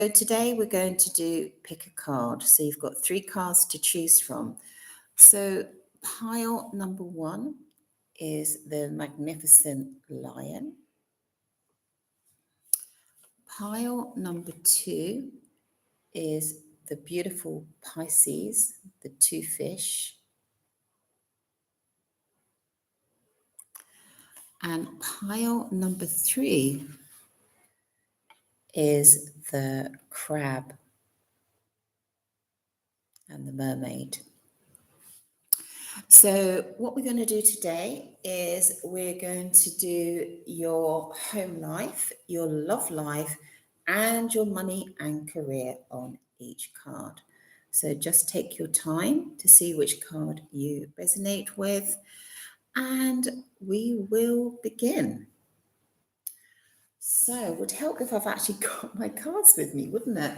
So today we're going to do pick a card. So you've got 3 cards to choose from. So pile number 1 is the magnificent lion. Pile number 2 is the beautiful Pisces, the 2 fish. And pile number 3 is the crab and the mermaid. So what we're going to do today is we're going to do your home life, your love life, and your money and career on each card. So just take your time to see which card you resonate with, and we will begin. So it would help if I've actually got my cards with me, wouldn't it?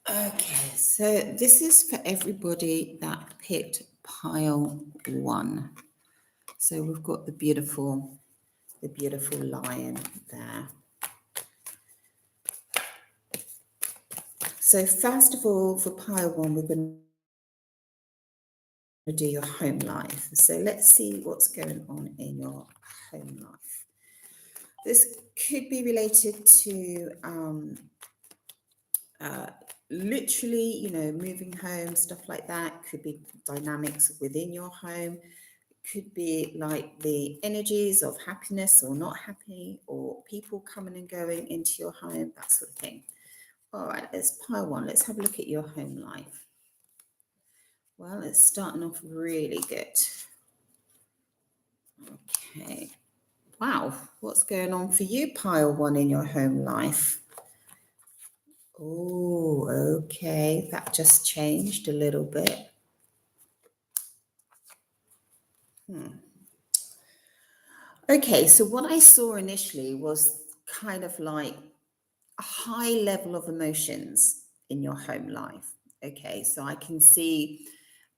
Okay, so this is for everybody that picked pile 1. So we've got the beautiful lion there. So first of all, for pile 1, we're going to do your home life. So let's see what's going on in your home life. This could be related to literally, moving home, stuff like that. Could be dynamics within your home. Could be like the energies of happiness or not happy, or people coming and going into your home, that sort of thing. All right, let's pile 1. Let's have a look at your home life. Well, it's starting off really good. Okay. Wow, what's going on for you, pile 1, in your home life? Oh, okay, that just changed a little bit. Okay, so what I saw initially was kind of like a high level of emotions in your home life. Okay, so I can see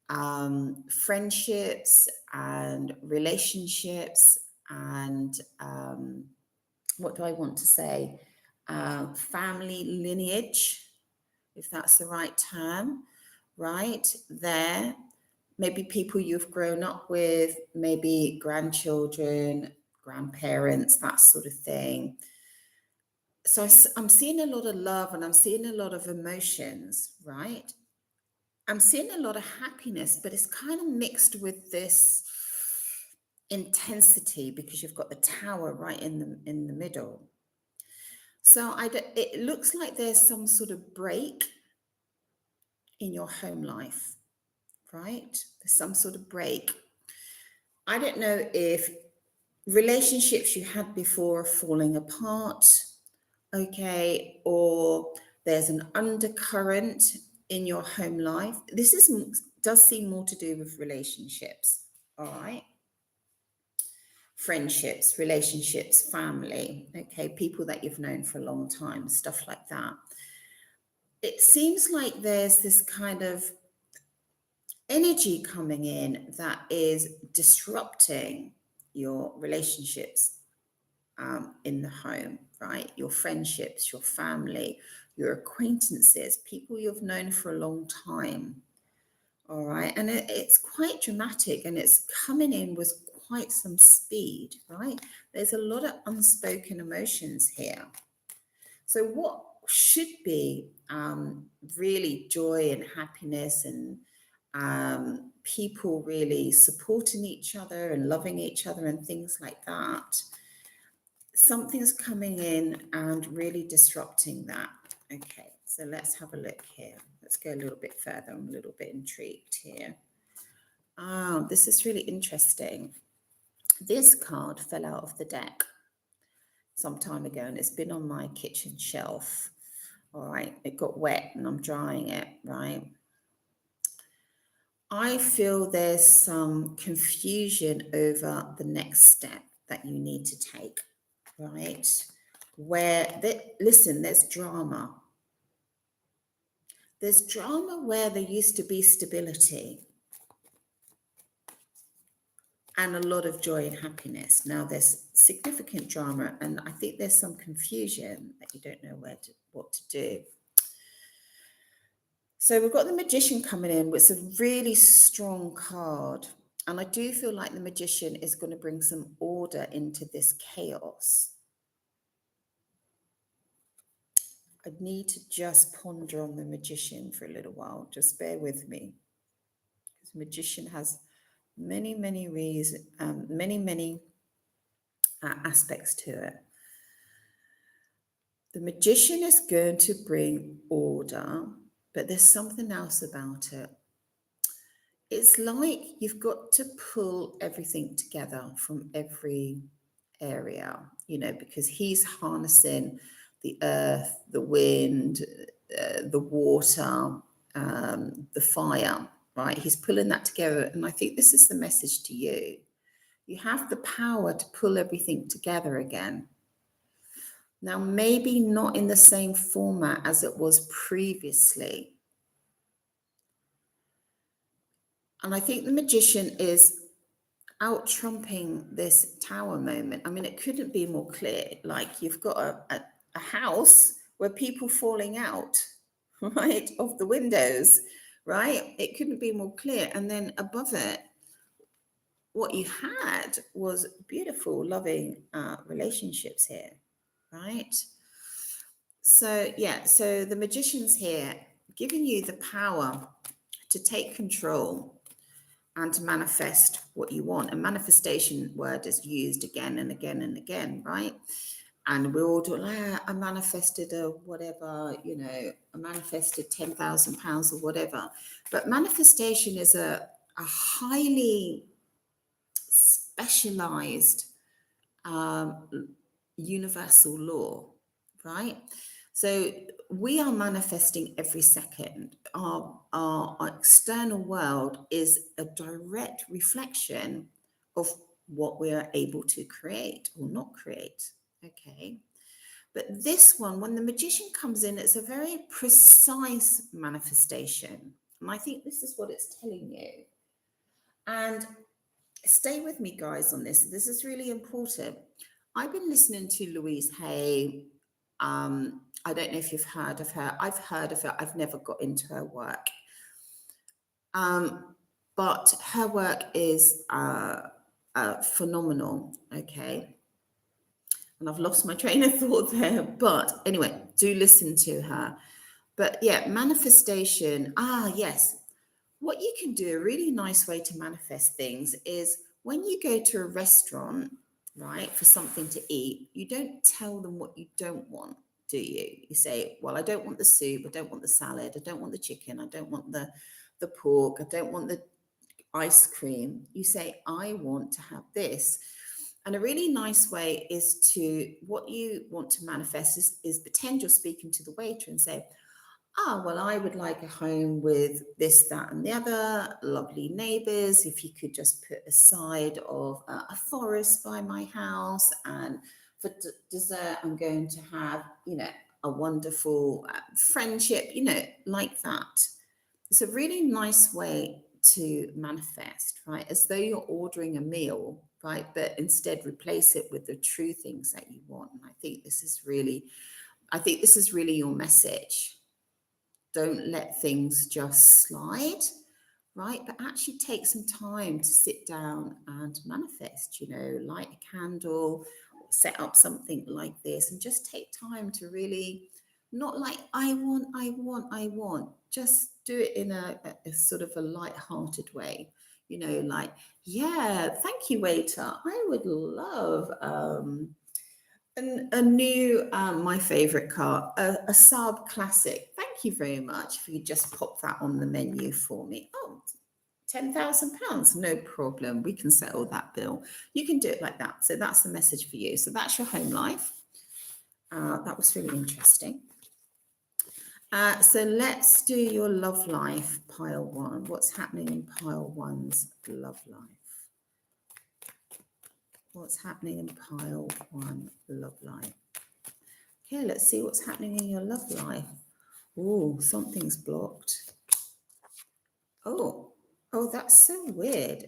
friendships and relationships and what do I want to say? Family lineage, if that's the right term, right there. Maybe people you've grown up with, maybe grandchildren, grandparents, that sort of thing. So I'm seeing a lot of love and I'm seeing a lot of emotions, right? I'm seeing a lot of happiness, but it's kind of mixed with this intensity because you've got the tower right in the middle. So it looks like there's some sort of break in your home life, right? There's some sort of break. I don't know if relationships you had before are falling apart, okay, or there's an undercurrent in your home life. This does seem more to do with relationships, all right? Friendships, relationships, family, okay, people that you've known for a long time, stuff like that. It seems like there's this kind of energy coming in that is disrupting your relationships in the home, right? Your friendships, your family, your acquaintances, people you've known for a long time. All right. And it's quite dramatic and it's coming in with quite some speed, right? There's a lot of unspoken emotions here. So what should be really joy and happiness and people really supporting each other and loving each other and things like that, something's coming in and really disrupting that. Okay, so let's have a look here. Let's go a little bit further. I'm a little bit intrigued here. This is really interesting. This card fell out of the deck some time ago and it's been on my kitchen shelf. All right, it got wet and I'm drying it, right? I feel there's some confusion over the next step that you need to take, right? Listen, there's drama, There's drama where there used to be stability and a lot of joy and happiness. Now there's significant drama, and I think there's some confusion that you don't know what to do. So we've got the Magician coming in, which is a really strong card. And I do feel like the Magician is going to bring some order into this chaos. I need to just ponder on the Magician for a little while. Just bear with me. Because Magician has many aspects to it. The Magician is going to bring order, but there's something else about it. It's like you've got to pull everything together from every area, because he's harnessing the earth, the wind, the water, the fire, right? He's pulling that together. And I think this is the message to you. You have the power to pull everything together again. Now, maybe not in the same format as it was previously. And I think the Magician is out trumping this tower moment. I mean, it couldn't be more clear. Like, you've got a house where people falling out, right, of the windows, right? It couldn't be more clear. And then above it, what you had was beautiful, loving relationships here, right? So, yeah, so the Magician's here, giving you the power to take control and to manifest what you want. A manifestation word is used again and again and again, right? And we all do, I manifested a whatever, I manifested £10,000 or whatever. But manifestation is a highly specialized universal law, right? So we are manifesting every second. Our external world is a direct reflection of what we are able to create or not create, okay? But this one, when the Magician comes in, it's a very precise manifestation. And I think this is what it's telling you. And stay with me, guys, on this. This is really important. I've been listening to Louise Hay. I don't know if you've heard of her. I've heard of her. I've never got into her work. But her work is phenomenal, okay? And I've lost my train of thought there. But anyway, do listen to her. But yeah, manifestation. Yes. What you can do, a really nice way to manifest things is when you go to a restaurant, right, for something to eat, you don't tell them what you don't want, do you? You say, well, I don't want the soup, I don't want the salad, I don't want the chicken, I don't want the pork, I don't want the ice cream. You say, I want to have this. And a really nice way is to, what you want to manifest is pretend you're speaking to the waiter and say, well, I would like a home with this, that, and the other, lovely neighbors. If you could just put a side of a forest by my house. And for dessert, I'm going to have, a wonderful friendship, like that. It's a really nice way to manifest, right? As though you're ordering a meal, right? But instead replace it with the true things that you want. And I think this is really your message. Don't let things just slide, right? But actually take some time to sit down and manifest, light a candle, set up something like this, and just take time to really, not like, I want, just do it in a sort of a light-hearted way, like, yeah, thank you, waiter. I would love a new, my favorite car, a Saab Classic. Thank you very much. If you just pop that on the menu for me. Oh, £10,000. No problem. We can settle that bill. You can do it like that. So that's the message for you. So that's your home life. That was really interesting. So let's do your love life, pile one. What's happening in pile one's love life? What's happening in pile one, love life? Okay, let's see what's happening in your love life. Oh, something's blocked. Oh, that's so weird.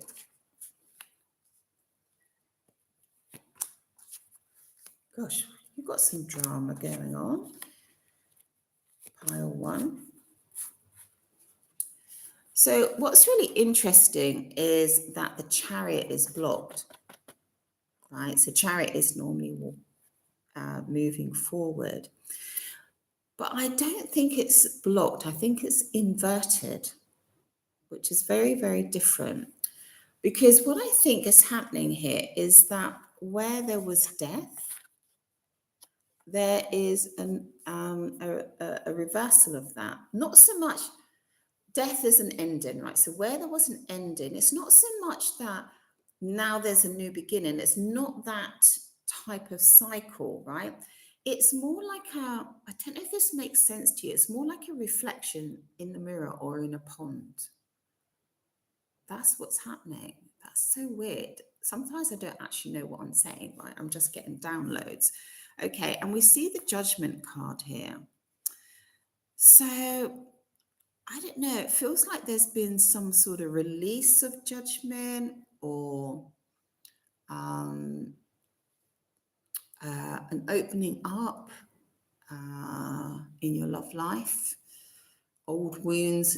Gosh, you've got some drama going on. Pile 1. So what's really interesting is that the Chariot is blocked, right? So Chariot is normally moving forward. But I don't think it's blocked. I think it's inverted, which is very, very different. Because what I think is happening here is that where there was death, there is a reversal of that. Not so much death is an ending, right? So where there was an ending, it's not so much that now there's a new beginning. It's not that type of cycle, right? It's more like I don't know if this makes sense to you. It's more like a reflection in the mirror or in a pond. That's what's happening. That's so weird. Sometimes I don't actually know what I'm saying, right? I'm just getting downloads. Okay, and we see the Judgment card here. So I don't know, it feels like there's been some sort of release of judgment or an opening up in your love life. Old wounds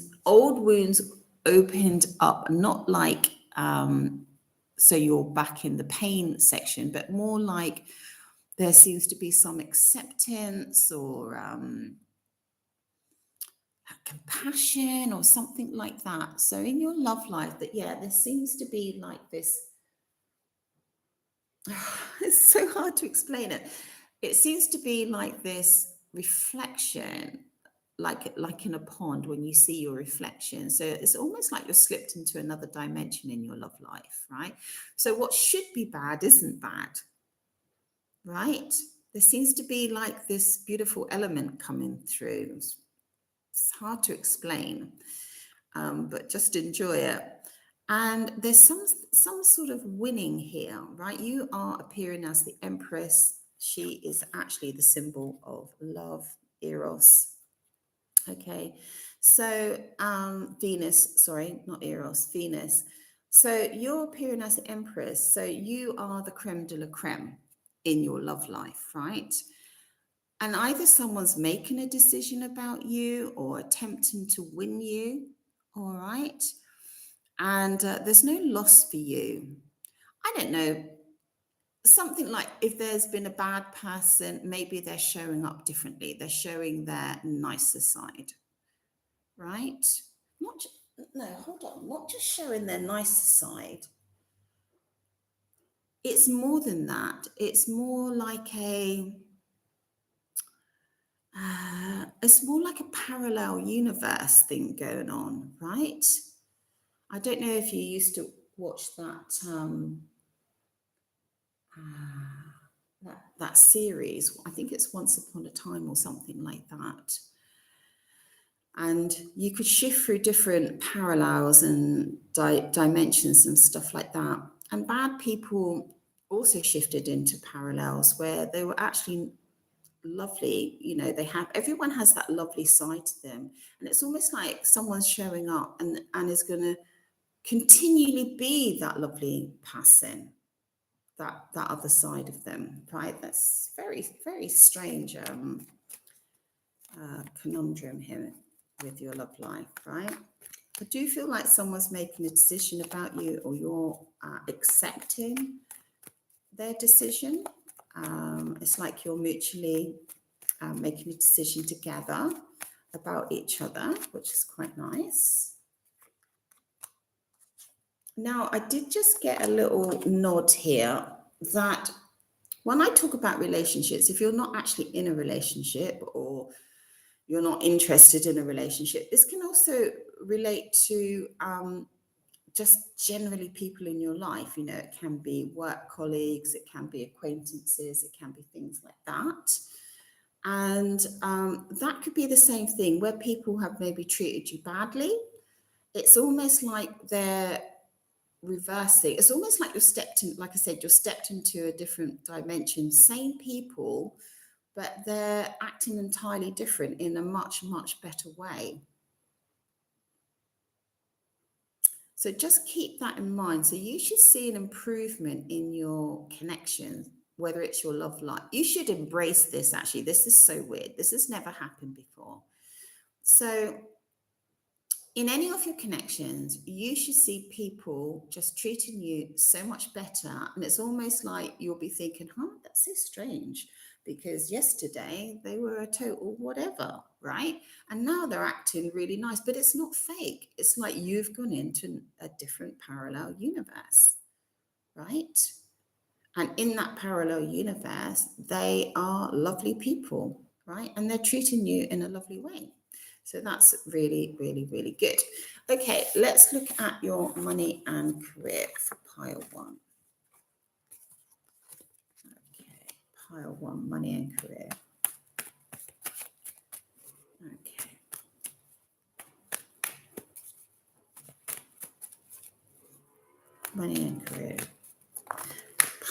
opened up, not like so you're back in the pain section, but more like there seems to be some acceptance or compassion or something like that. So in your love life, that there seems to be like this. It's so hard to explain it. It seems to be like this reflection, like in a pond when you see your reflection. So it's almost like you're slipped into another dimension in your love life, right? So what should be bad isn't bad, right? There seems to be like this beautiful element coming through. It's hard to explain, but just enjoy it. And there's some sort of winning here, right? You are appearing as the Empress. She is actually the symbol of love, Eros. Okay, so Venus, sorry, not Eros, Venus. So you're appearing as the Empress. So you are the creme de la creme in your love life, right? And either someone's making a decision about you or attempting to win you, all right? And there's no loss for you. I don't know, something like if there's been a bad person, maybe they're showing up differently. They're showing their nicer side, right? Hold on, not just showing their nicer side. It's more than that. It's more like it's more like a parallel universe thing going on, right? I don't know if you used to watch that series. I think it's Once Upon a Time or something like that. And you could shift through different parallels and dimensions and stuff like that. And bad people also shifted into parallels where they were actually lovely. You know, everyone has that lovely side to them. And it's almost like someone's showing up and is going to continually be that lovely person, that other side of them, right? That's very, very strange conundrum here with your love life, right? I do feel like someone's making a decision about you or you're accepting their decision. It's like you're mutually making a decision together about each other, which is quite nice. Now, I did just get a little nod here that when I talk about relationships, if you're not actually in a relationship or you're not interested in a relationship, this can also relate to just generally people in your life. You know, it can be work colleagues, it can be acquaintances, it can be things like that. And that could be the same thing where people have maybe treated you badly. It's almost like they're reversing. It's almost like you're stepped in, like I said, you're stepped into a different dimension. Same people, but they're acting entirely different in a much, much better way. So just keep that in mind. So you should see an improvement in your connections, whether it's your love life. You should embrace this, actually. This is so weird. This has never happened before. So in any of your connections, you should see people just treating you so much better. And it's almost like you'll be thinking, that's so strange, because yesterday they were a total whatever, right? And now they're acting really nice, but it's not fake. It's like you've gone into a different parallel universe, right? And in that parallel universe, they are lovely people, right? And they're treating you in a lovely way. So that's really, really, really good. Okay, let's look at your money and career for pile one. Okay, pile one, money and career. Okay. Money and career.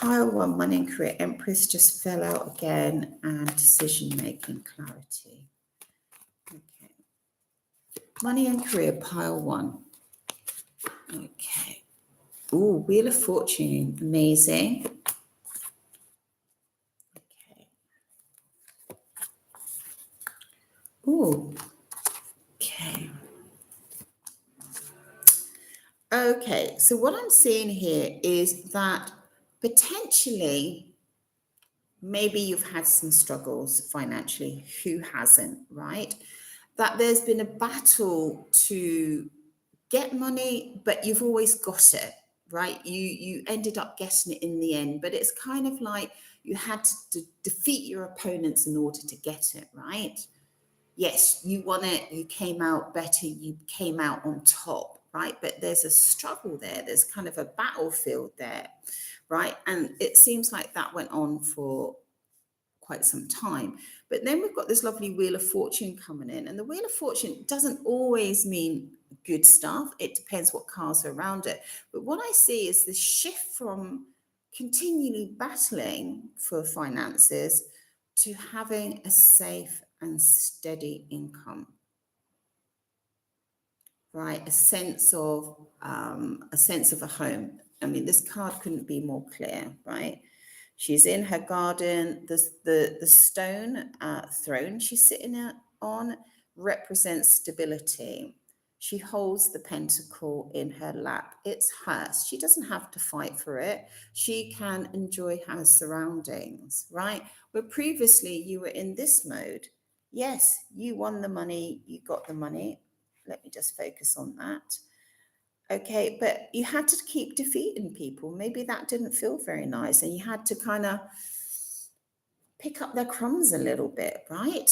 Pile one, money and career. Empress just fell out again, and decision-making, clarity. Okay. Money and career, pile one. Okay. Ooh, Wheel of Fortune, amazing. Okay. Ooh. Okay. Okay, so what I'm seeing here is that potentially maybe you've had some struggles financially. Who hasn't, right? That there's been a battle to get money, but you've always got it, right? You ended up getting it in the end, but it's kind of like you had to defeat your opponents in order to get it, right? Yes, you won it, you came out better, you came out on top, right? But there's a struggle there, there's kind of a battlefield there, right? And it seems like that went on for quite some time. But then we've got this lovely Wheel of Fortune coming in, and the Wheel of Fortune doesn't always mean good stuff. It depends what cards are around it. But what I see is this shift from continually battling for finances to having a safe and steady income, right? A sense of a home. I mean, this card couldn't be more clear, right? She's in her garden. The stone throne she's sitting on represents stability. She holds the pentacle in her lap. It's hers. She doesn't have to fight for it. She can enjoy her surroundings, right? Where previously you were in this mode. Yes, you won the money, you got the money. Let me just focus on that. Okay, but you had to keep defeating people. Maybe that didn't feel very nice, and you had to kind of pick up their crumbs a little bit, right?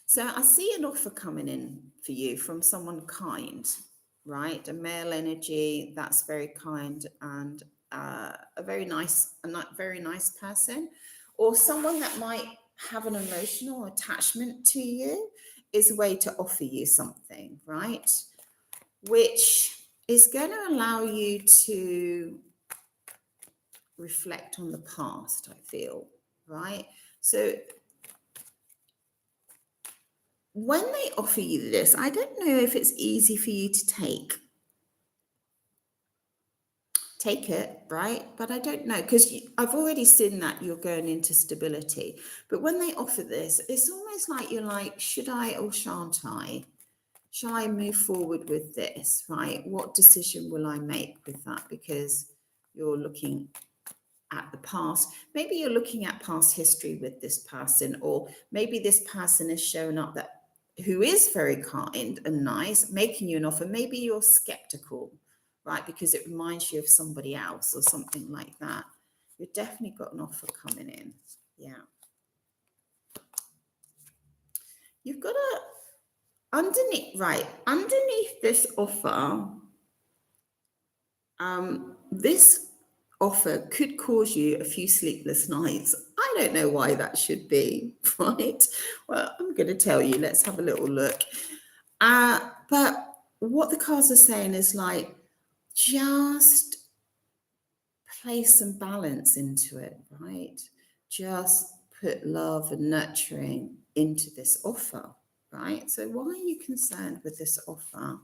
So I see an offer coming in for you from someone kind, right? A male energy that's very kind and a very nice person, or someone that might have an emotional attachment to you is a way to offer you something, right? Which is going to allow you to reflect on the past, I feel, right? So when they offer you this, I don't know if it's easy for you to take it, right? But I don't know, because I've already seen that you're going into stability. But when they offer this, it's almost like you're like, should I or shan't I? Shall I move forward with this, right? What decision will I make with that? Because you're looking at the past. Maybe you're looking at past history with this person, or maybe this person is showing up who is very kind and nice, making you an offer. Maybe you're skeptical, right? Because it reminds you of somebody else or something like that. You've definitely got an offer coming in. Yeah. You've got underneath this offer, this offer could cause you a few sleepless nights. I don't know why that should be, right? Well, I'm going to tell you. Let's have a little look. But what the cards are saying is like, just place some balance into it, right? Just put love and nurturing into this offer, right? So why are you concerned with this offer?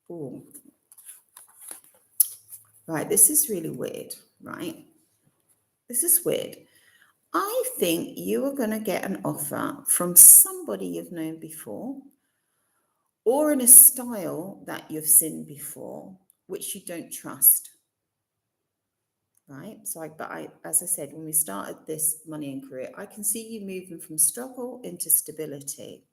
Oh, right, this is really weird, right? This is weird. I think you are going to get an offer from somebody you've known before, or in a style that you've seen before, which you don't trust. Right. So, as I said, when we started this money and career, I can see you moving from struggle into stability.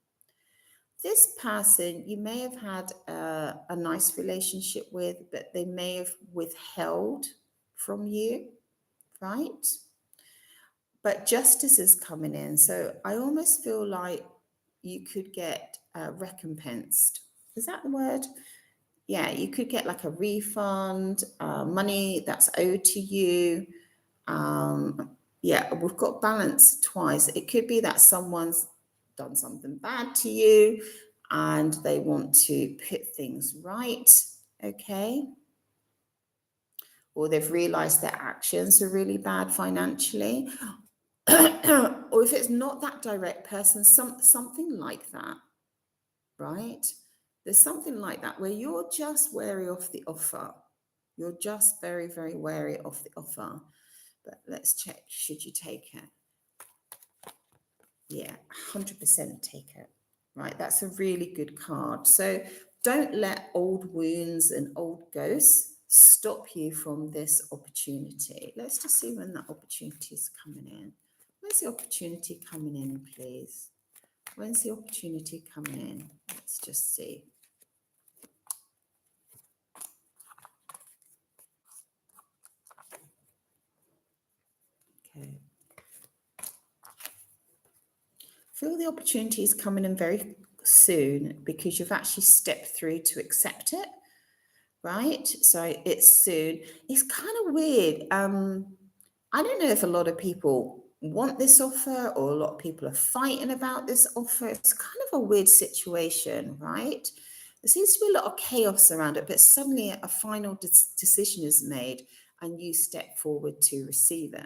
This person you may have had a nice relationship with, but they may have withheld from you, right? But justice is coming in. So I almost feel like you could get recompensed. Is that the word? Yeah, you could get like a refund, money that's owed to you. Yeah, we've got balance twice. It could be that someone's done something bad to you and they want to put things right, okay? Or they've realized their actions are really bad financially. Or if it's not that direct person, something like that, right? There's something like that where you're just wary of the offer. You're just very, very wary of the offer. But let's check, should you take it? Yeah, 100% take it, right? That's a really good card. So don't let old wounds and old ghosts stop you from this opportunity. Let's just see when that opportunity is coming in. Where's the opportunity coming in, please? When's the opportunity coming in? Let's just see. Okay. Feel the opportunity is coming in very soon because you've actually stepped through to accept it, right? So it's soon. It's kind of weird. I don't know if a lot of people want this offer or a lot of people are fighting about this offer. It's kind of a weird situation, right? There seems to be a lot of chaos around it, but suddenly a final decision is made and you step forward to receive it.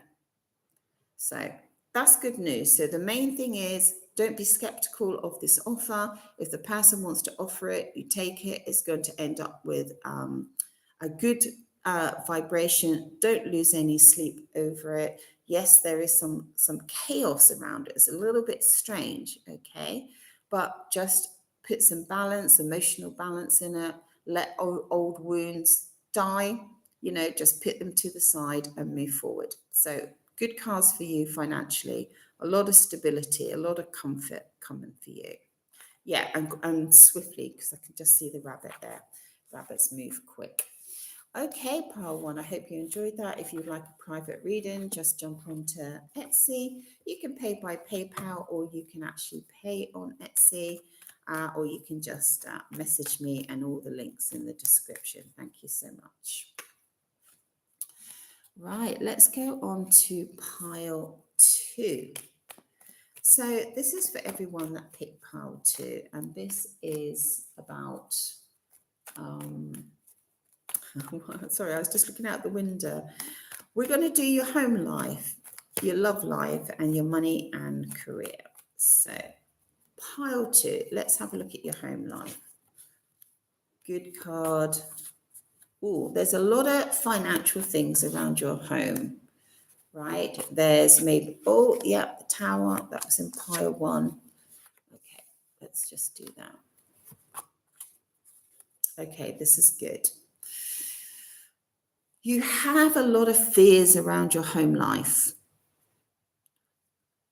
So that's good news. So the main thing is don't be skeptical of this offer. If the person wants to offer it, you take it. It's going to end up with a good vibration. Don't lose any sleep over it. Yes, there is some chaos around it. It's a little bit strange, okay? But just put some balance, emotional balance in it. Let old wounds die. Just put them to the side and move forward. So good cards for you financially, a lot of stability, a lot of comfort coming for you. Yeah, and swiftly, because I can just see the rabbit there. Rabbits move quick. Okay, pile one, I hope you enjoyed that. If you'd like a private reading, just jump onto Etsy. You can pay by PayPal or you can actually pay on Etsy. Or you can just message me and all the links in the description. Thank you so much. Right, let's go on to pile two. So this is for everyone that picked pile two, and this is about, sorry, I was just looking out the window. We're going to do your home life, your love life, and your money and career. So pile two, let's have a look at your home life. Good card. Oh, there's a lot of financial things around your home. Right, there's maybe, oh, yeah, the tower, that was in pile one. Okay, let's just do that. Okay, this is good. You have a lot of fears around your home life.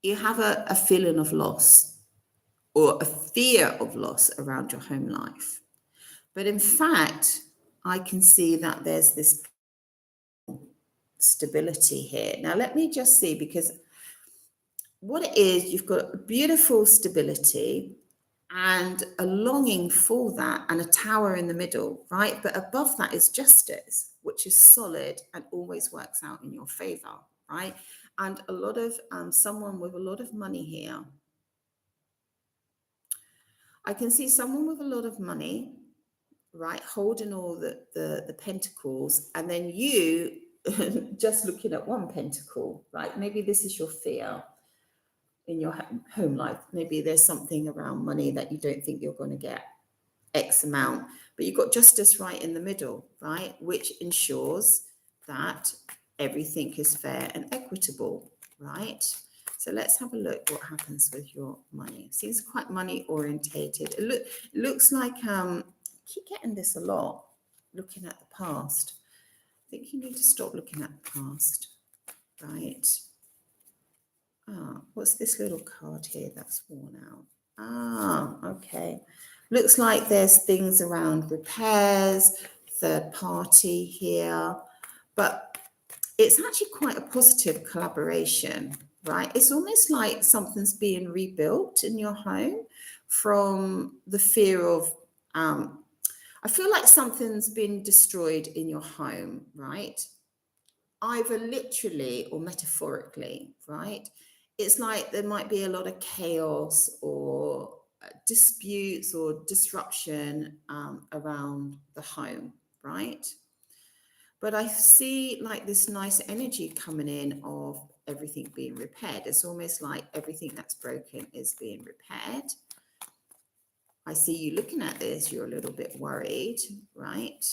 You have a feeling of loss or a fear of loss around your home life. But in fact, I can see that there's this stability here. Now, let me just see, because what it is, you've got beautiful stability and a longing for that and a tower in the middle, right? But above that is justice, which is solid and always works out in your favor, right? And a lot of someone with a lot of money here. I can see someone with a lot of money, right, holding all the pentacles, and then you just looking at one pentacle, right? Maybe this is your fear in your home life. Maybe there's something around money that you don't think you're going to get X amount, but you've got justice right in the middle, right? Which ensures that everything is fair and equitable, right? So let's have a look what happens with your money. Seems quite money orientated. It looks like I keep getting this a lot, looking at the past. I think you need to stop looking at the past, right? What's this little card here that's worn out? Okay. Looks like there's things around repairs, third party here, but it's actually quite a positive collaboration, right? It's almost like something's being rebuilt in your home from the fear of, I feel like something's been destroyed in your home, right? Either literally or metaphorically, right? It's like there might be a lot of chaos or disputes or disruption around the home, right? But I see like this nice energy coming in of everything being repaired. It's almost like everything that's broken is being repaired. I see you looking at this, you're a little bit worried, right?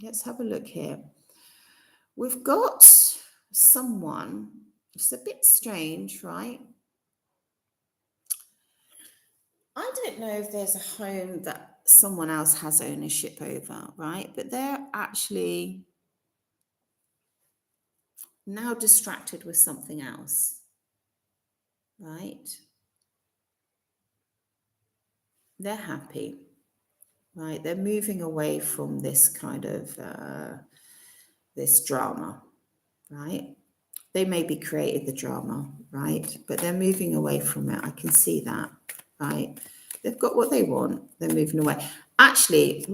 Let's have a look here. We've got someone, it's a bit strange, right? I don't know if there's a home that someone else has ownership over, right? But they're actually now distracted with something else, right? They're happy, right? They're moving away from this kind of this drama, right? They maybe created the drama, right? But they're moving away from it. I can see that, right? They've got what they want. They're moving away. Actually,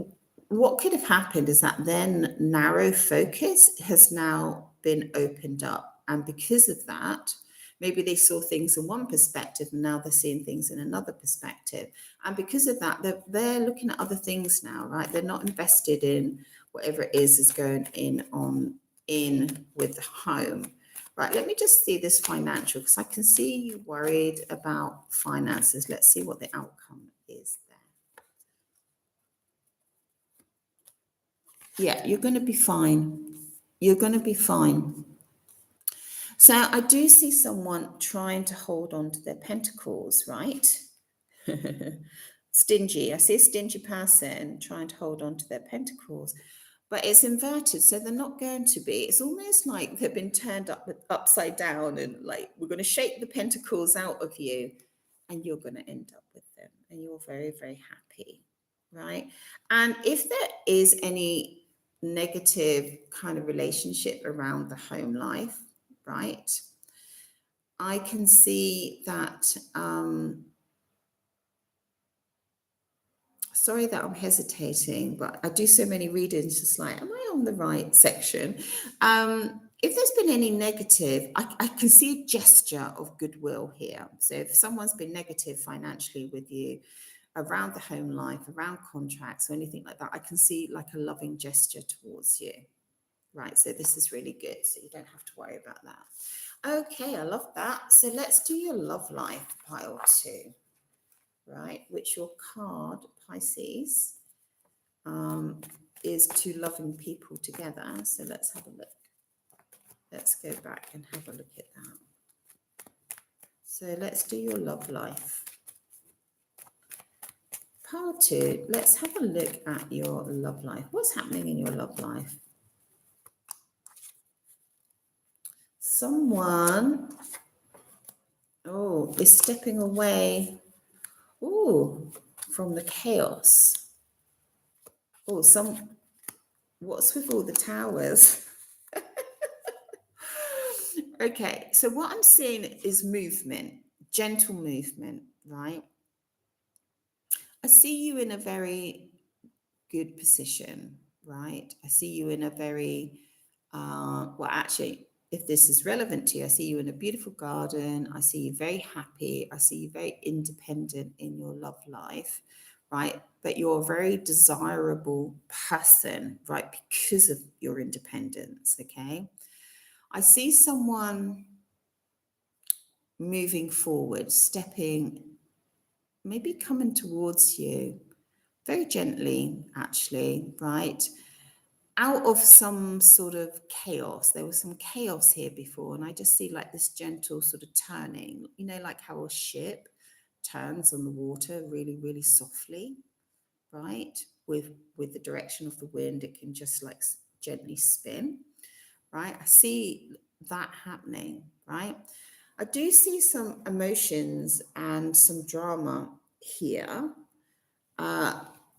what could have happened is that then narrow focus has now been opened up. And because of that, maybe they saw things in one perspective and now they're seeing things in another perspective. And because of that, they're looking at other things now, right? They're not invested in whatever it is going in with the home. Right, let me just see this financial because I can see you worried about finances. Let's see what the outcome is there. Yeah, you're going to be fine. You're going to be fine. So I do see someone trying to hold on to their pentacles, right? Stingy. I see a stingy person trying to hold on to their pentacles, but it's inverted, so they're not going to be. It's almost like they've been turned upside down, and like we're going to shake the pentacles out of you, and you're going to end up with them, and you're very, very happy, right? And if there is any negative kind of relationship around the home life, right? I can see that. Sorry that I'm hesitating, but I do so many readings, just like, am I on the right section? If there's been any negative, I can see a gesture of goodwill here. So if someone's been negative financially with you around the home life, around contracts or anything like that, I can see like a loving gesture towards you. Right, so this is really good. So you don't have to worry about that. Okay, I love that. So let's do your love life pile 2. Right, which your card, Pisces, is 2 loving people together. So let's have a look. Let's go back and have a look at that. So let's do your love life. Part 2, let's have a look at your love life. What's happening in your love life? Someone, is stepping away, from the chaos. What's with all the towers? Okay, so what I'm seeing is movement, gentle movement, right? I see you in a very good position, right? I see you in a very, actually, if this is relevant to you, I see you in a beautiful garden. I see you very happy. I see you very independent in your love life, right? But you're a very desirable person, right? Because of your independence, okay? I see someone moving forward, stepping, maybe coming towards you very gently, actually, right? Out of some sort of chaos. There was some chaos here before, and I just see like this gentle sort of turning, you know, like how a ship turns on the water really, really softly, right? With the direction of the wind, it can just like gently spin, right? I see that happening, right? I do see some emotions and some drama here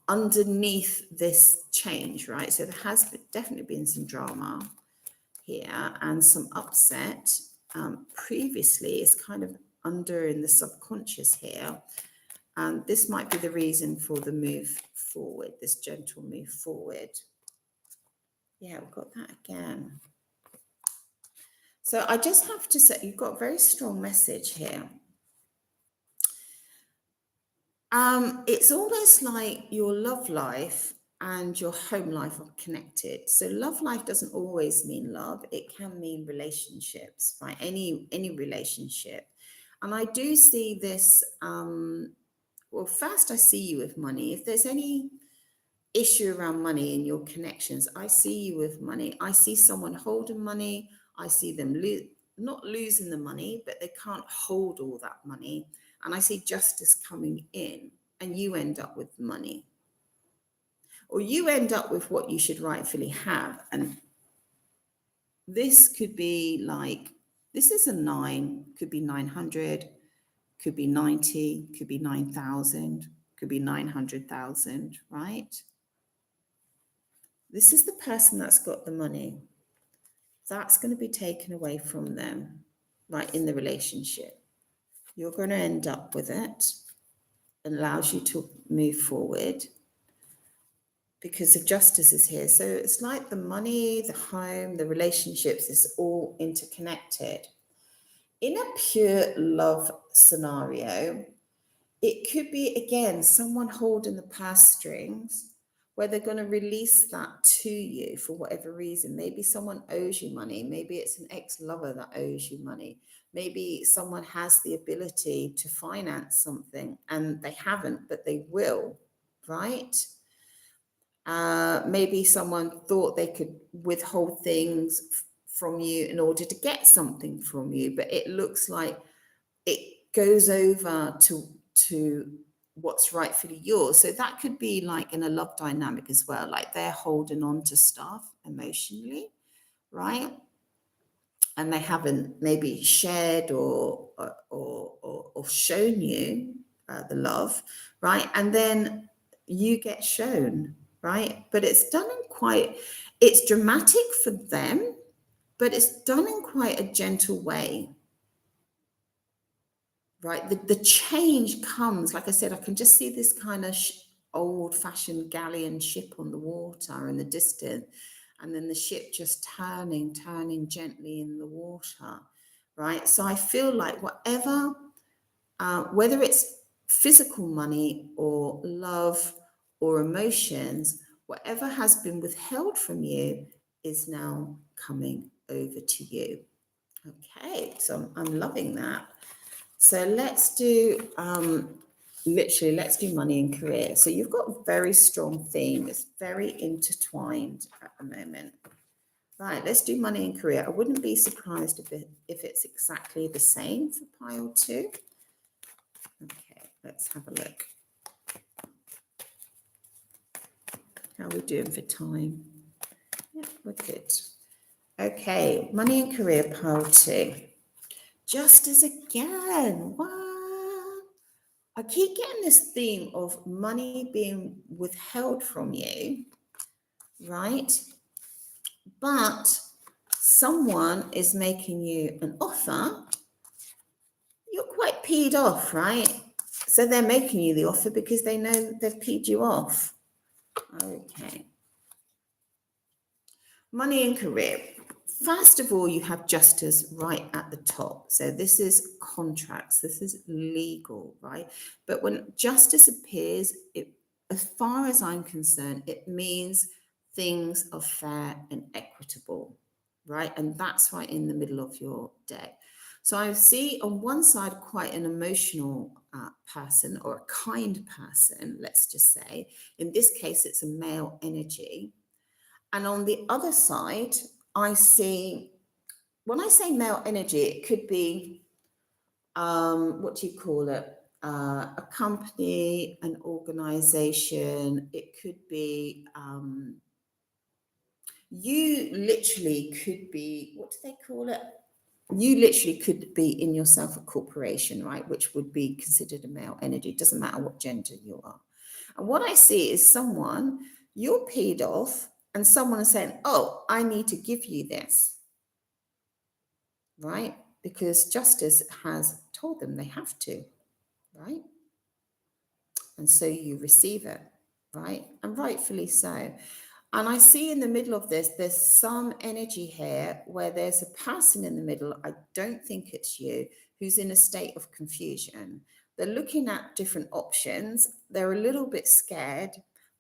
underneath this change, right? So there has definitely been some drama here and some upset previously. It's kind of under in the subconscious here. And this might be the reason for the move forward, this gentle move forward. Yeah, we've got that again. So I just have to say, you've got a very strong message here. It's almost like your love life and your home life are connected. So love life doesn't always mean love. It can mean relationships, right? Any relationship. And I do see this, well, first I see you with money. If there's any issue around money in your connections, I see you with money. I see someone holding money. I see them not losing the money, but they can't hold all that money. And I see justice coming in, and you end up with money. Or you end up with what you should rightfully have. And this could be like, this is a 9, could be 900, could be 90, could be 9,000, could be 900,000, right? This is the person that's got the money. That's going to be taken away from them, right, in the relationship. You're going to end up with it. It allows you to move forward because the justice is here. So it's like the money, the home, the relationships is all interconnected. In a pure love scenario, it could be, again, someone holding the purse strings where they're going to release that to you for whatever reason. Maybe someone owes you money. Maybe it's an ex-lover that owes you money. Maybe someone has the ability to finance something and they haven't, but they will, right? Maybe someone thought they could withhold things from you in order to get something from you, but it looks like it goes over to what's rightfully yours. So that could be like in a love dynamic as well, like they're holding on to stuff emotionally, right? And they haven't maybe shared or shown you the love, right? And then you get shown, right? But it's done in quite, it's dramatic for them, but it's done in quite a gentle way. Right, the change comes, like I said, I can just see this kind of old-fashioned galleon ship on the water in the distance, and then the ship just turning gently in the water, right? So I feel like whatever, whether it's physical money or love or emotions, whatever has been withheld from you is now coming over to you. Okay, so I'm loving that. So let's do, let's do money and career. So you've got a very strong theme. It's very intertwined at the moment. Right, let's do money and career. I wouldn't be surprised if it's exactly the same for pile 2. Okay, let's have a look. How are we doing for time? Yeah, we're good. Okay, money and career, pile 2. Justice again. What? I keep getting this theme of money being withheld from you, right? But someone is making you an offer. You're quite peed off, right? So they're making you the offer because they know they've peed you off. Okay. Money and career. First of all, you have justice right at the top. So this is contracts, this is legal, right? But when justice appears, as far as I'm concerned, it means things are fair and equitable, right? And that's right in the middle of your deck. So I see on one side quite an emotional person or a kind person, let's just say. In this case, it's a male energy. And on the other side, I see, when I say male energy, it could be, what do you call it? A company, an organization. It could be, you literally could be, what do they call it? You literally could be in yourself a corporation, right? Which would be considered a male energy. It doesn't matter what gender you are. And what I see is someone, you're paid off, and someone is saying, oh, I need to give you this, right? Because justice has told them they have to, right? And so you receive it, right? And rightfully so. And I see in the middle of this, there's some energy here where there's a person in the middle. I don't think it's you, who's in a state of confusion. They're looking at different options. They're a little bit scared.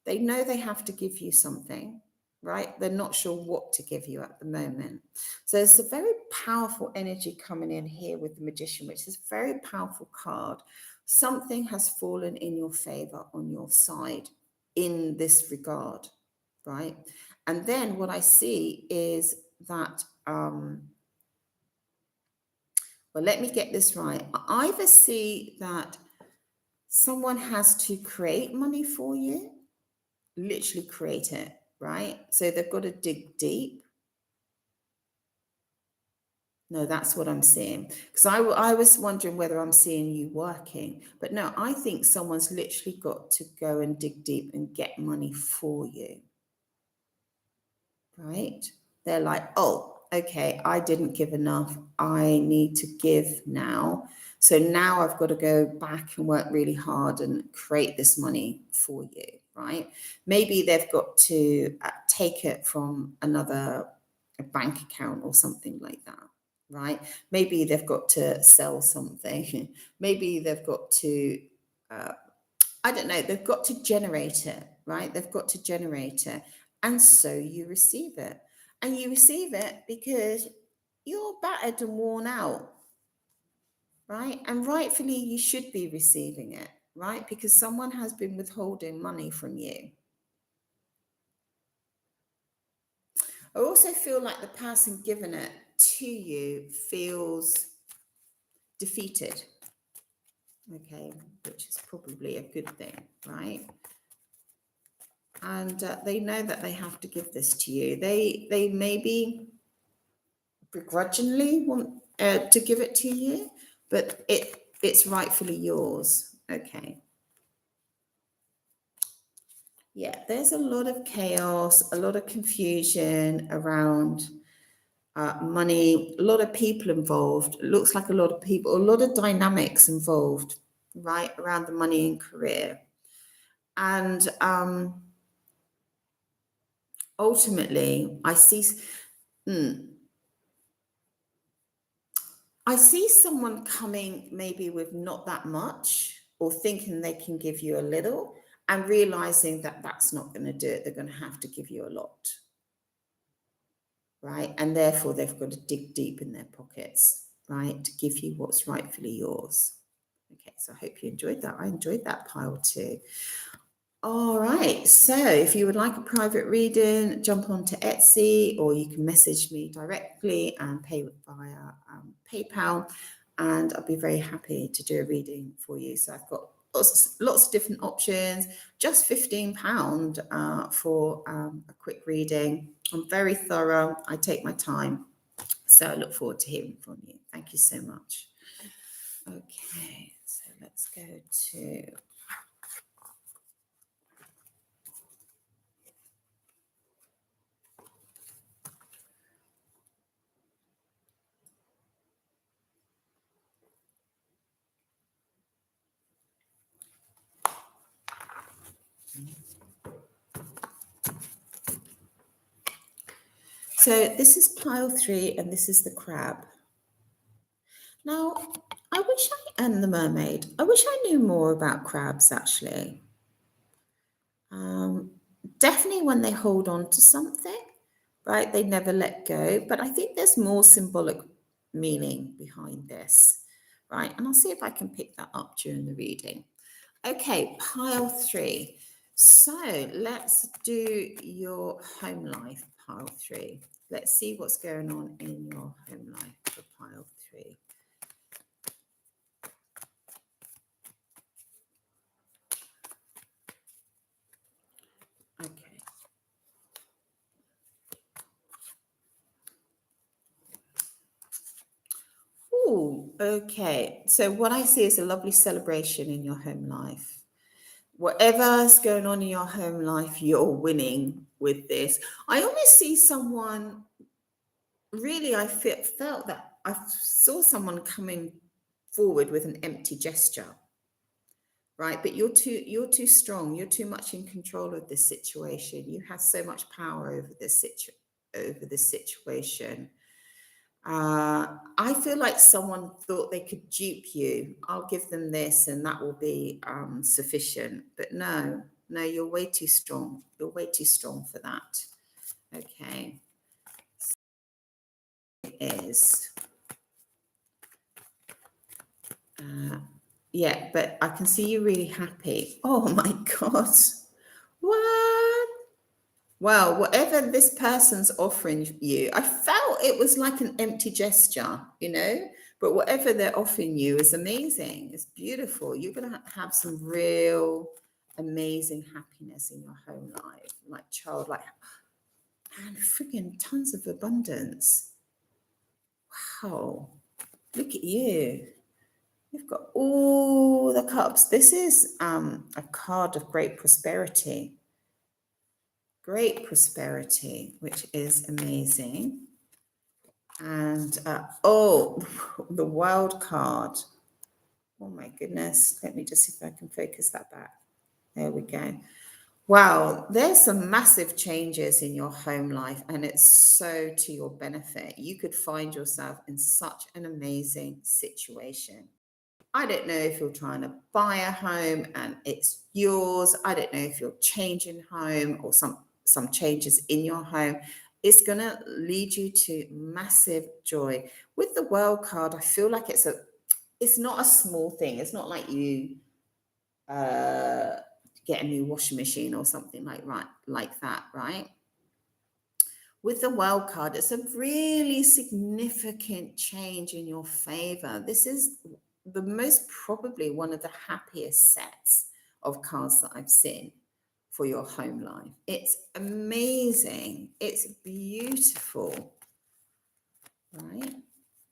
They know they have to give you something, right? They're not sure what to give you at the moment. So there's a very powerful energy coming in here with the Magician, which is a very powerful card. Something has fallen in your favor on your side in this regard, right? And then what I see is that, well, let me get this right. I either see that someone has to create money for you, literally create it, right? So they've got to dig deep. No, that's what I'm seeing. Because I was wondering whether I'm seeing you working. But no, I think someone's literally got to go and dig deep and get money for you. Right? They're like, oh, okay, I didn't give enough. I need to give now. So now I've got to go back and work really hard and create this money for you, right? Maybe they've got to take it from another bank account or something like that, right? Maybe they've got to sell something. Maybe they've got to, I don't know, they've got to generate it, right? They've got to generate it. And so you receive it. And you receive it because you're battered and worn out, right? And rightfully, you should be receiving it, right? Because someone has been withholding money from you. I also feel like the person giving it to you feels defeated, okay, which is probably a good thing, right? And they know that they have to give this to you. They maybe begrudgingly want to give it to you, but it's rightfully yours. Okay. Yeah, there's a lot of chaos, a lot of confusion around money, a lot of people involved. It looks like a lot of people, a lot of dynamics involved, right, around the money and career. And ultimately, I see someone coming maybe with not that much or thinking they can give you a little and realizing that that's not going to do it. They're going to have to give you a lot, right? And therefore, they've got to dig deep in their pockets, right, to give you what's rightfully yours. Okay, so I hope you enjoyed that. I enjoyed that pile too. All right, so if you would like a private reading, jump onto Etsy or you can message me directly and pay via PayPal, and I'll be very happy to do a reading for you. So I've got lots of different options, just £15 for a quick reading. I'm very thorough, I take my time, so I look forward to hearing from you. Thank you so much. Okay, so let's go to... So this is pile 3 and this is the crab. Now, I wish and the mermaid. I wish I knew more about crabs actually. Definitely when they hold on to something, right? They never let go. But I think there's more symbolic meaning behind this, right? And I'll see if I can pick that up during the reading. Okay, pile 3. So let's do your home life, pile 3. Let's see what's going on in your home life for pile 3. Okay. Oh, okay. So what I see is a lovely celebration in your home life. Whatever's going on in your home life, you're winning with this. I almost see someone, really, I felt that I saw someone coming forward with an empty gesture, right? But you're too strong. You're too much in control of this situation. You have so much power over this situation. I feel like someone thought they could dupe you. I'll give them this and that will be sufficient. But no, you're way too strong. You're way too strong for that. Okay. It is. Yeah, but I can see you really happy. Oh my God. What? Well, whatever this person's offering you, I felt it was like an empty gesture, but whatever they're offering you is amazing. It's beautiful. You're going to have some real amazing happiness in your home life, like childlike, and freaking tons of abundance. Wow. Look at you. You've got all the cups. This is a card of great prosperity. Great prosperity, which is amazing. And the wild card. Oh my goodness. Let me just see if I can focus that back. There we go. Wow, there's some massive changes in your home life, and it's so to your benefit. You could find yourself in such an amazing situation. I don't know if you're trying to buy a home and it's yours. I don't know if you're changing home or some changes in your home. It's going to lead you to massive joy. With the World card, I feel like it's not a small thing. It's not like you get a new washing machine or something like that, right? With the World card, it's a really significant change in your favor. This is the most probably one of the happiest sets of cards that I've seen for your home life. It's amazing. It's beautiful, right?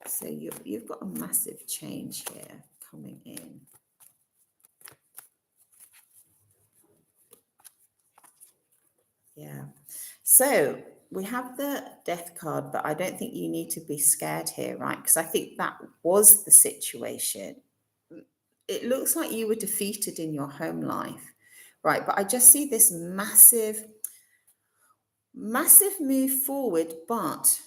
So you've got a massive change here coming in. Yeah. So we have the death card, but I don't think you need to be scared here, right? Because I think that was the situation. It looks like you were defeated in your home life, right? But I just see this massive move forward, but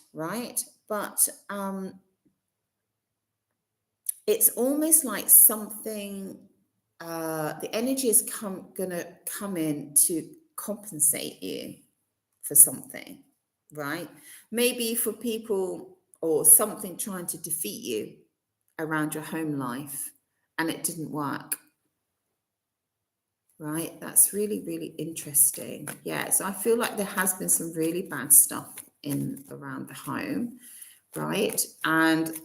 it's almost like something, the energy is gonna come in to compensate you for something, right? Maybe for people or something trying to defeat you around your home life and it didn't work, right? That's really, really interesting. Yeah, so I feel like there has been some really bad stuff in around the home, right? And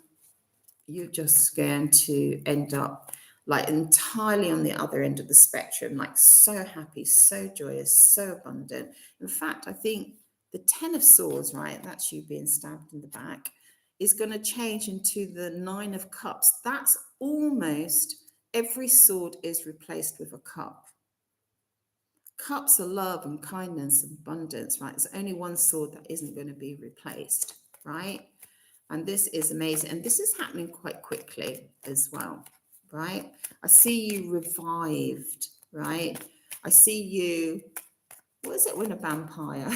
you're just going to end up like entirely on the other end of the spectrum, like so happy, so joyous, so abundant. In fact, I think the 10 of Swords, right, that's you being stabbed in the back, is going to change into the 9 of Cups. That's almost every sword is replaced with a cup. Cups are love and kindness and abundance, right? There's only one sword that isn't going to be replaced, right? And this is amazing. And this is happening quite quickly as well, right? I see you revived, right? I see you, what is it when a vampire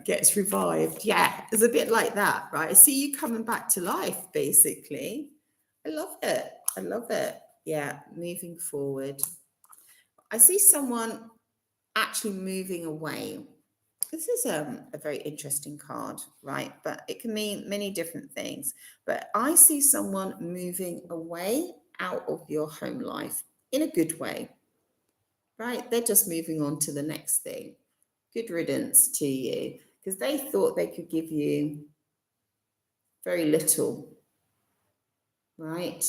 gets revived? Yeah, it's a bit like that, right? I see you coming back to life, basically. I love it. I love it. Yeah, moving forward. I see someone actually moving away. This is a very interesting card, right? But it can mean many different things. But I see someone moving away out of your home life in a good way, right? They're just moving on to the next thing. Good riddance to you, because they thought they could give you very little, right?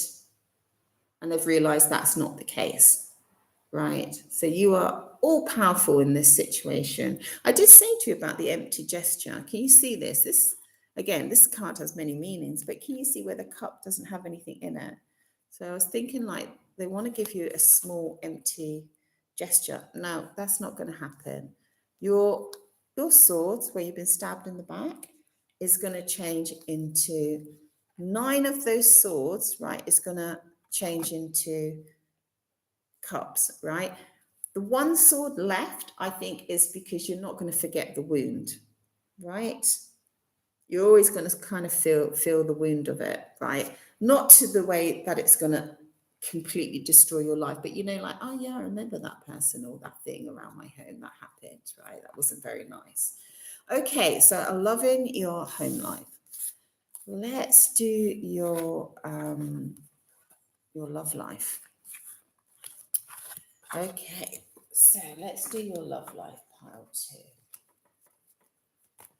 And they've realized that's not the case, right? So you are all powerful in this situation. I did say to you about the empty gesture. Can you see this? Again, this card has many meanings, but can you see where the cup doesn't have anything in it? So I was thinking like they want to give you a small empty gesture. No, that's not going to happen. Your swords, where you've been stabbed in the back, is going to change into 9 of those swords, right? It's going to change into cups, right? The one sword left, I think, is because you're not going to forget the wound, right? You're always going to kind of feel the wound of it, right? Not to the way that it's going to completely destroy your life, but like, oh yeah, I remember that person or that thing around my home that happened, right? That wasn't very nice. Okay, so loving your home life. Let's do your love life. Okay, so let's do your love life pile 2.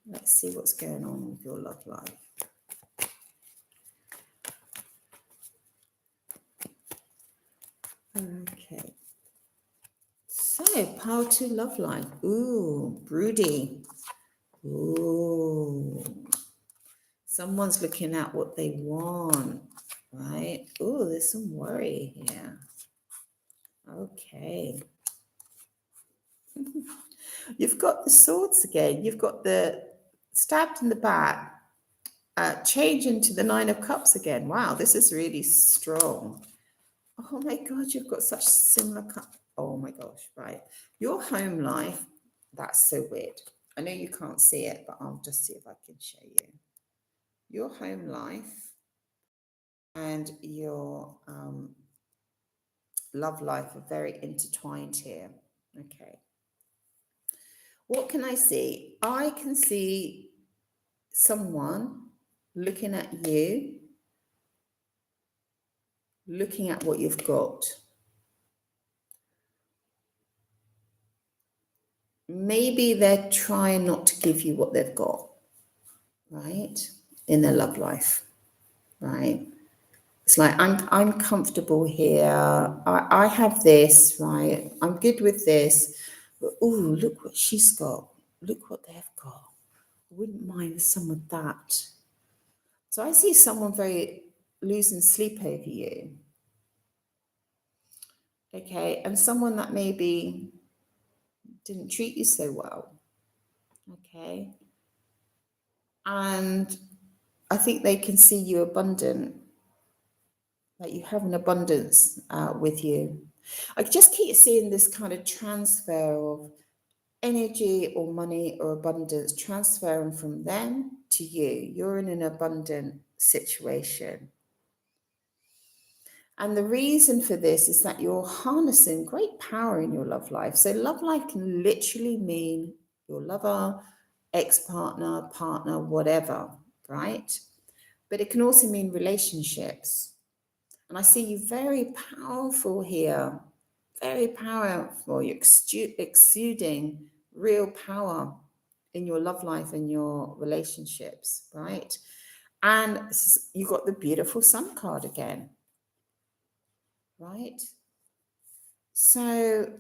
Let's see what's going on with your love life. Okay. So, pile 2 love life. Ooh, broody. Ooh. Someone's looking at what they want, right? Ooh, there's some worry here. Okay. You've got the swords again. You've got the stabbed in the back. Change into the 9 of cups again. Wow, this is really strong. Oh my God, you've got such similar cup. Oh my gosh, right. Your home life, that's so weird. I know you can't see it, but I'll just see if I can show you. Your home life and your love life are very intertwined here. Okay. What can I see? I can see someone looking at you, looking at what you've got. Maybe they're trying not to give you what they've got, right? In their love life, right? It's like, I'm comfortable here. I have this, right? I'm good with this. But, oh, look what she's got. Look what they've got. I wouldn't mind some of that. So I see someone very losing sleep over you. Okay, and someone that maybe didn't treat you so well. Okay. And I think they can see you abundant, that you have an abundance with you. I just keep seeing this kind of transfer of energy or money or abundance transferring from them to you. You're in an abundant situation. And the reason for this is that you're harnessing great power in your love life. So, love life can literally mean your lover, ex-partner, partner, whatever, right? But it can also mean relationships. And I see you very powerful here, very powerful. You're exuding real power in your love life and your relationships, right? And you got the beautiful Sun card again, right? So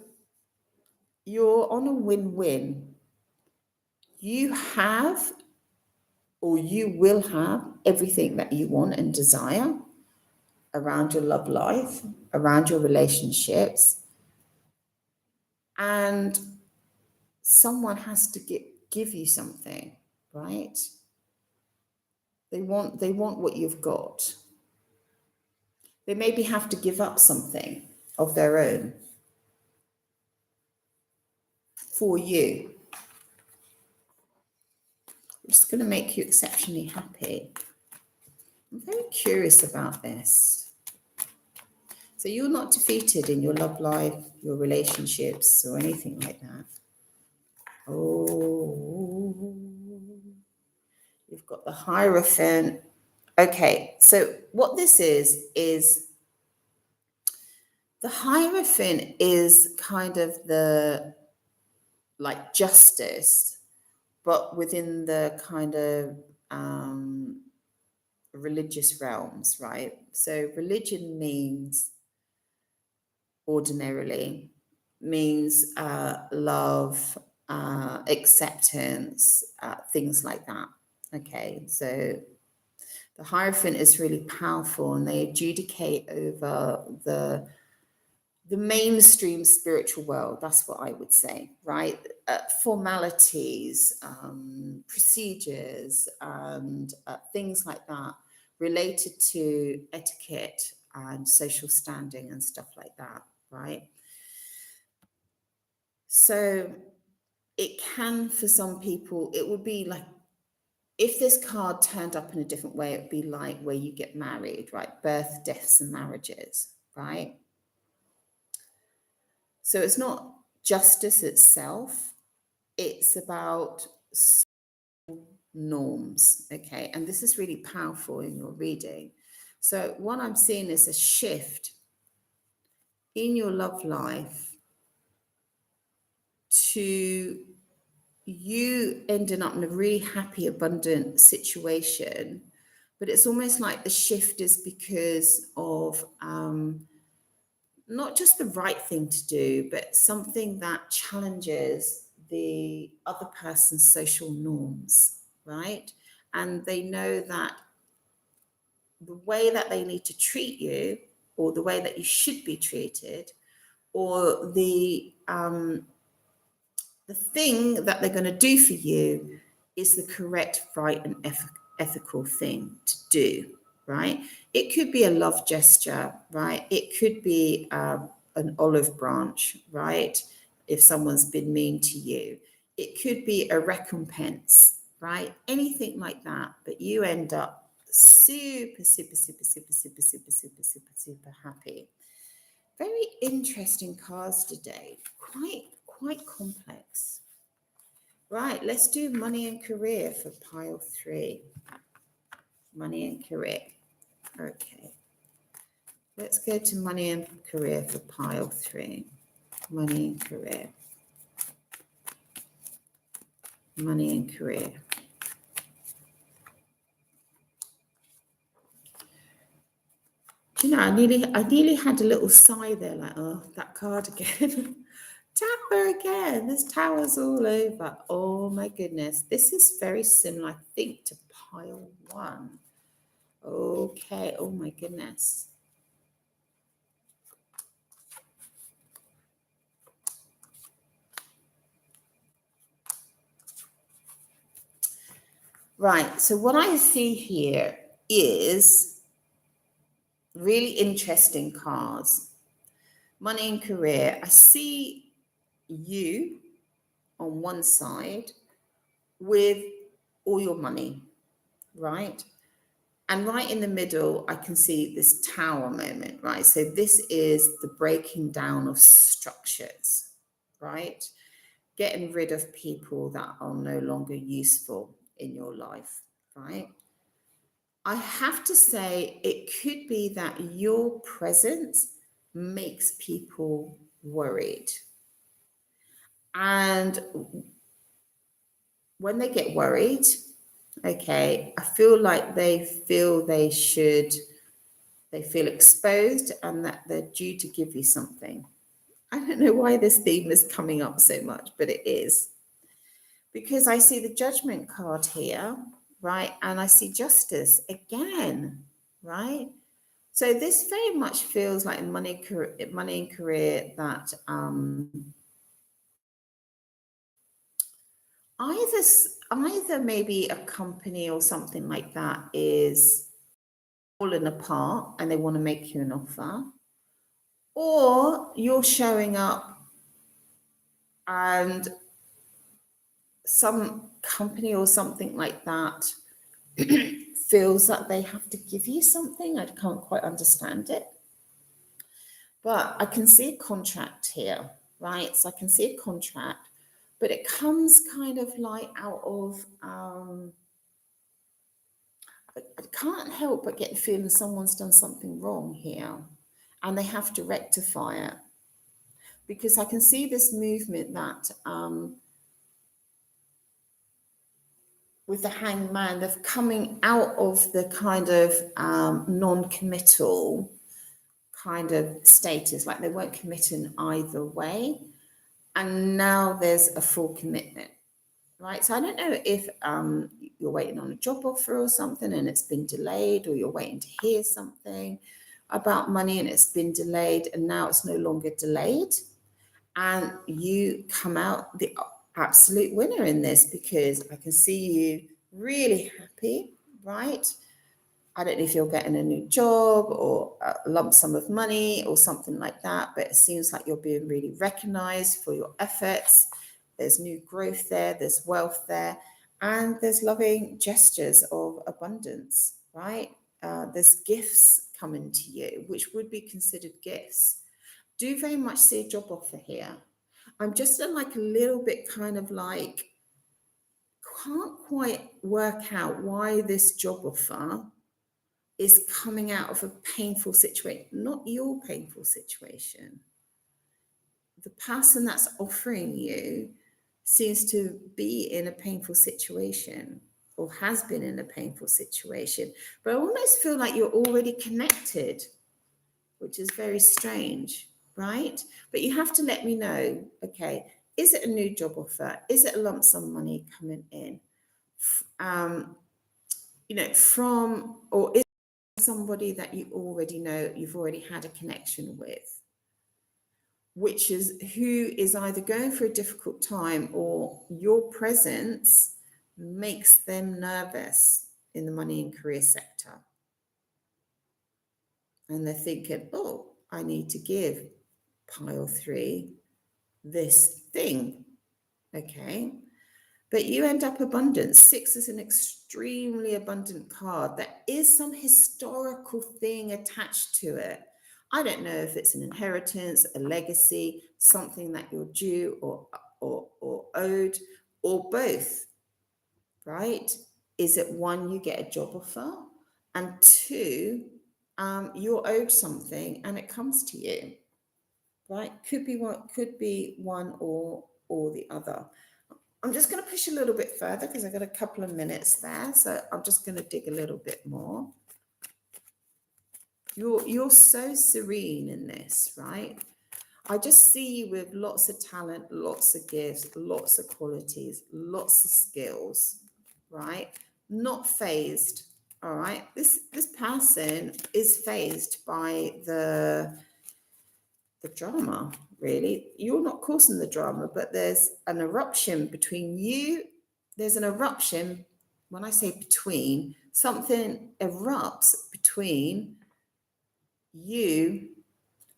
you're on a win-win. You have, or you will have, everything that you want and desire around your love life, around your relationships. And someone has to give you something, right? They want what you've got. They maybe have to give up something of their own for you. It's going to make you exceptionally happy. I'm very curious about this. So you're not defeated in your love life, your relationships, or anything like that. Oh, you've got the Hierophant. Okay, so what this is the Hierophant is kind of the like justice, but within the kind of religious realms, right? So religion means ordinarily means love, acceptance, things like that. Okay, so the Hierophant is really powerful, and they adjudicate over the mainstream spiritual world. That's what I would say, right? Formalities, procedures, and things like that related to etiquette and social standing and stuff like that, right? So it can, for some people, it would be like, if this card turned up in a different way, it would be like where you get married, right? Birth, deaths, and marriages, right? So it's not justice itself, it's about norms, okay? And this is really powerful in your reading. So what I'm seeing is a shift in your love life to you ending up in a really happy, abundant situation. But it's almost like the shift is because of not just the right thing to do, but something that challenges the other person's social norms, right? And they know that the way that they need to treat you, or the way that you should be treated, or the thing that they're going to do for you is the correct, right, and ethical thing to do, right? It could be a love gesture, right? It could be an olive branch, right? If someone's been mean to you, it could be a recompense, right? Anything like that. But you end up super, super, super, super, super, super, super, super, super happy. Very interesting cards today. Quite complex. Right, let's do money and career for pile 3. Money and career. Okay. Let's go to money and career for pile 3. Money and career. Money and career. Do you know, I nearly had a little sigh there, like, oh, that card again. Tower again. There's towers all over. Oh my goodness. This is very similar, I think, to pile 1. Okay. Oh my goodness. Right. So what I see here is really interesting cards. Money and career. I see you on one side with all your money, right? And right in the middle, I can see this tower moment, right? So this is the breaking down of structures, right? Getting rid of people that are no longer useful in your life, right? I have to say, it could be that your presence makes people worried. And when they get worried, okay, I feel like they feel exposed and that they're due to give you something. I don't know why this theme is coming up so much, but it is. Because I see the Judgment card here, right? And I see Justice again, right? So this very much feels like money and career that either maybe a company or something like that is falling apart and they want to make you an offer, or you're showing up and some company or something like that feels that they have to give you something. I can't quite understand it. But I can see a contract here, right? So I can see a contract, but it comes kind of like out of, I can't help but get the feeling someone's done something wrong here and they have to rectify it. Because I can see this movement that with the hanged man, they're coming out of the kind of non-committal kind of status, like they weren't committing either way. And now there's a full commitment, right? So I don't know if you're waiting on a job offer or something and it's been delayed, or you're waiting to hear something about money and it's been delayed and now it's no longer delayed. And you come out the absolute winner in this, because I can see you really happy, right? I don't know if you're getting a new job or a lump sum of money or something like that, but it seems like you're being really recognized for your efforts. There's new growth there, there's wealth there, and there's loving gestures of abundance, right? There's gifts coming to you, which would be considered gifts. Do very much see a job offer here. I'm just like a little bit kind of like, can't quite work out why this job offer is coming out of a painful situation, not your painful situation. The person that's offering you seems to be in a painful situation or has been in a painful situation, but I almost feel like you're already connected, which is very strange, right? But you have to let me know, okay, is it a new job offer? Is it a lump sum money coming in? From, or is somebody that you already know, you've already had a connection with, which is who is either going through a difficult time or your presence makes them nervous in the money and career sector. And they're thinking, oh, I need to give pile 3 this thing. Okay. But you end up abundant. 6 is an extremely abundant card. There is some historical thing attached to it. I don't know if it's an inheritance, a legacy, something that you're due or owed, or both, right? Is it 1, you get a job offer, and 2, you're owed something and it comes to you, right? Could be one or the other. I'm just going to push a little bit further because I've got a couple of minutes there. So I'm just going to dig a little bit more. You're so serene in this, right? I just see you with lots of talent, lots of gifts, lots of qualities, lots of skills, right? Not phased, all right? This person is phased by the drama, really. You're not causing the drama, but there's an eruption between you. There's an eruption. When I say between, something erupts between you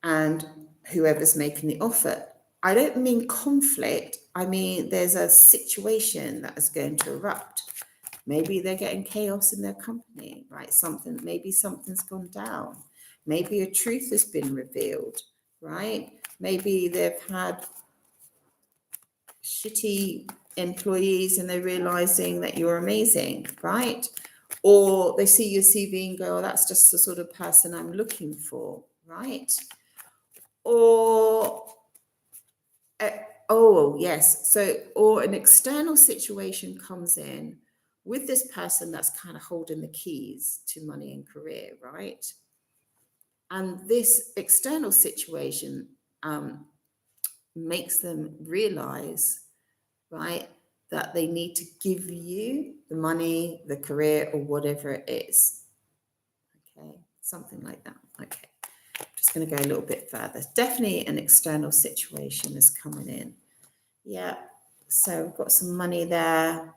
and whoever's making the offer. I don't mean conflict. I mean, there's a situation that is going to erupt. Maybe they're getting chaos in their company, right? Maybe something's gone down. Maybe a truth has been revealed, right? Maybe they've had shitty employees and they're realizing that you're amazing, right? Or they see your CV and go, oh, that's just the sort of person I'm looking for, right? Or, oh, yes. So, or an external situation comes in with this person that's kind of holding the keys to money and career, right? And this external situation makes them realize, right, that they need to give you the money, the career, or whatever it is. Okay, something like that. Okay, just going to go a little bit further. Definitely an external situation is coming in. Yeah, so we've got some money there.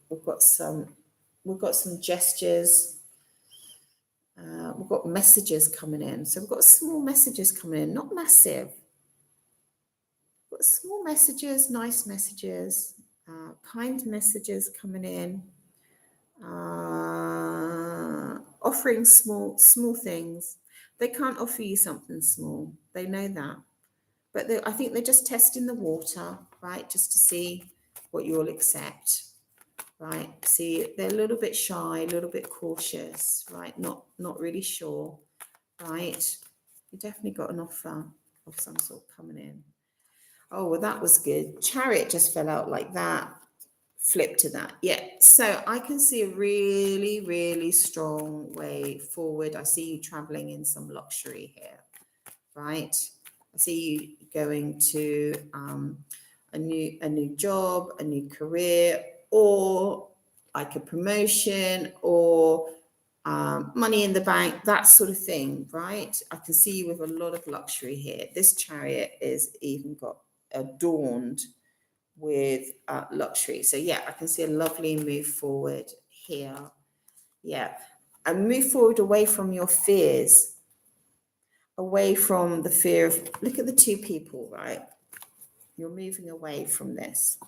We've got some gestures. We've got messages coming in. So we've got small messages coming in, not massive. We've got small messages, nice messages, kind messages coming in, offering small things. They can't offer you something small. They know that. But I think they're just testing the water, right? Just to see what you'll accept, right? See, they're a little bit shy, a little bit cautious, right? Not really sure, right? You definitely got an offer of some sort coming in. Oh, well, that was good. Chariot just fell out like that. Flip to that. Yeah. So I can see a really, really strong way forward. I see you traveling in some luxury here, right? I see you going to a new job, a new career, or like a promotion, or money in the bank, that sort of thing, right? I can see you with a lot of luxury here. This chariot is even got adorned with luxury. So yeah, I can see a lovely move forward here. Yeah, and move forward away from your fears, away from the fear of, look at the two people, right? You're moving away from this.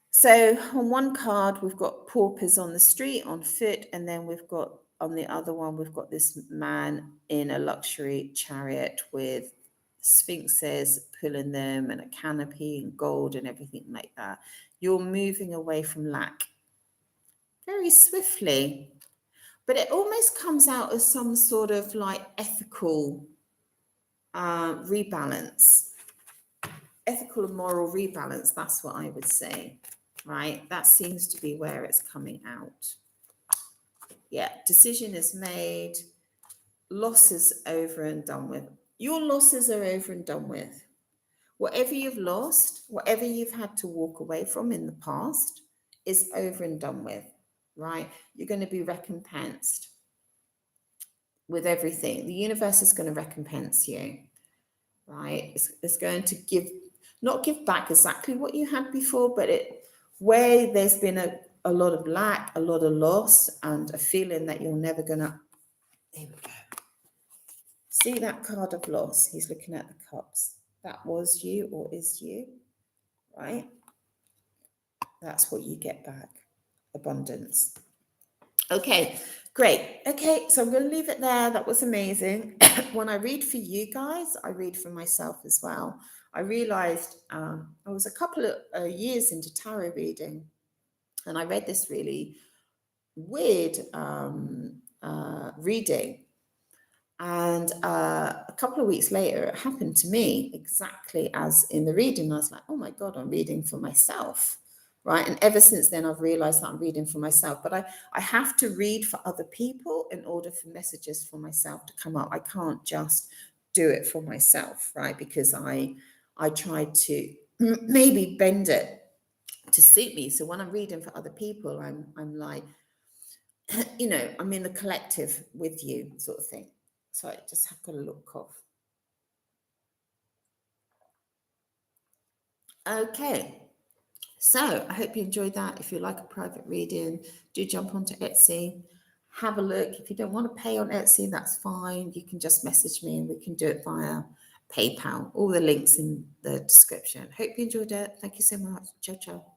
So on one card, we've got paupers on the street on foot, and then we've got on the other one, we've got this man in a luxury chariot with sphinxes pulling them and a canopy and gold and everything like that. You're moving away from lack very swiftly, but it almost comes out as some sort of like ethical rebalance, ethical and moral rebalance. That's what I would say, right? That seems to be where it's coming out. Yeah, decision is made, losses over and done with. Your losses are over and done with. Whatever you've lost, whatever you've had to walk away from in the past is over and done with, right? You're going to be recompensed with everything. The universe is going to recompense you, right? It's going to not give back exactly what you had before, but where there's been a lot of lack, a lot of loss, and a feeling that you're never going to, there we go. See that card of loss? He's looking at the cups. That was you or is you, right? That's what you get back. Abundance. Okay, great. Okay, so I'm going to leave it there. That was amazing. When I read for you guys, I read for myself as well. I realized I was a couple of years into tarot reading, and I read this really weird reading. And a couple of weeks later, it happened to me exactly as in the reading. I was like, oh my God, I'm reading for myself, right? And ever since then, I've realized that I'm reading for myself. But I have to read for other people in order for messages for myself to come up. I can't just do it for myself, right? Because I tried to maybe bend it to suit me. So when I'm reading for other people, I'm like, you know, I'm in the collective with you sort of thing. So I just have got a little cough. Okay. So I hope you enjoyed that. If you like a private reading, do jump onto Etsy. Have a look. If you don't want to pay on Etsy, that's fine. You can just message me and we can do it via PayPal. All the links in the description. Hope you enjoyed it. Thank you so much. Ciao, ciao.